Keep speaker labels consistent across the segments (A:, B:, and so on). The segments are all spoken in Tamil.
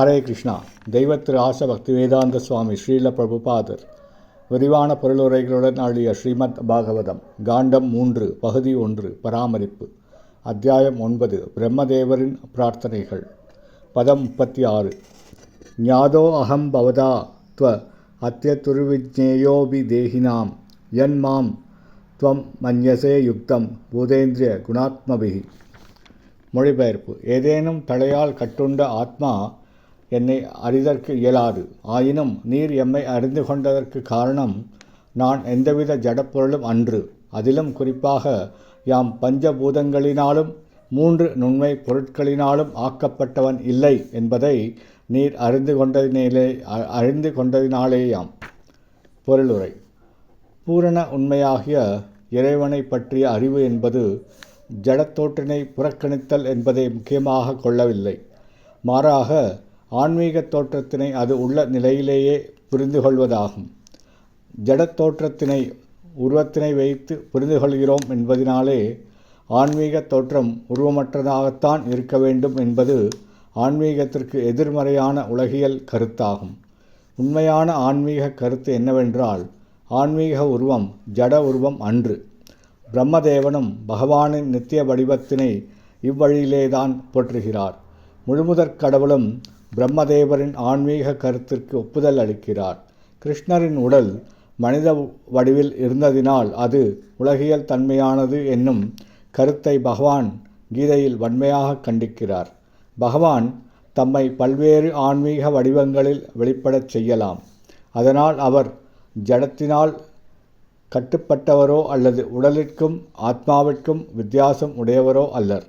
A: ஹரே கிருஷ்ணா. தெய்வத்திரு ஆச பக்தி வேதாந்த சுவாமி ஸ்ரீல பிரபுபாதர் விரிவான பொருளுரைகளுடன் ஆடிய ஸ்ரீமத் பாகவதம் காண்டம் 3 பகுதி 1 பராமரிப்பு அத்தியாயம் 9 பிரம்மதேவரின் பிரார்த்தனைகள் பதம் 36 ஞாதோ அகம் பவதா த்வ அத்யதுர்விஜ்ஞேயோபி தேஹினாம் யன்மாம் த்வம் மன்யசே யுக்தம் பூதேந்திரிய குணாத்மபிஹி. மொழிபெயர்ப்பு. ஏதேனும் தலையால் கட்டுண்ட ஆத்மா என்னை அறிதற்கு இயலாது. ஆயினும் நீர் எம்மை அறிந்து கொண்டதற்கு காரணம் நான் எந்தவித ஜடப்பொருளும் அன்று. அதிலும் குறிப்பாக யாம் பஞ்சபூதங்களினாலும் 3 நுண்மை பொருட்களினாலும் ஆக்கப்பட்டவன் இல்லை என்பதை நீர் அறிந்து கொண்டதினாலேயாம். பொருளுரை. பூரண உண்மையாகிய இறைவனை பற்றிய அறிவு என்பது ஜடத்தோற்றினை புறக்கணித்தல் என்பதை முக்கியமாக கொள்ளவில்லை. மாறாக ஆன்மீக தோற்றத்தினை அது உள்ள நிலையிலேயே புரிந்து கொள்வதாகும். ஜடத்தோற்றத்தினை உருவத்தினை வைத்து புரிந்து கொள்கிறோம் என்பதினாலே ஆன்மீக தோற்றம் உருவமற்றதாகத்தான் இருக்க வேண்டும் என்பது ஆன்மீகத்திற்கு எதிர்மறையான உலகியல் கருத்தாகும். உண்மையான ஆன்மீக கருத்து என்னவென்றால், ஆன்மீக உருவம் ஜட உருவம் அன்று. பிரம்மதேவனும் பகவானின் நித்திய வடிவத்தினை இவ்வழியிலேதான் போற்றுகிறார். முழுமுதற் கடவுளும் பிரம்மதேவரின் ஆன்மீக கருத்திற்கு ஒப்புதல் அளிக்கிறார். கிருஷ்ணரின் உடல் மனித வடிவில் இருந்ததினால் அது உலகியல் தன்மையானது என்னும் கருத்தை பகவான் கீதையில் வன்மையாக கண்டிக்கிறார். பகவான் தம்மை பல்வேறு ஆன்மீக வடிவங்களில் வெளிப்படச் செய்யலாம். அதனால் அவர் ஜடத்தினால் கட்டுப்பட்டவரோ அல்லது உடலிற்கும் ஆத்மாவிற்கும் வித்தியாசம் உடையவரோ அல்லர்.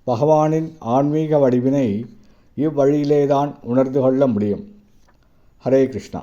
A: பகவானின் ஆன்மீக வடிவினை இவ்வழியிலேதான் உணர்ந்து கொள்ள முடியும். ஹரே கிருஷ்ணா.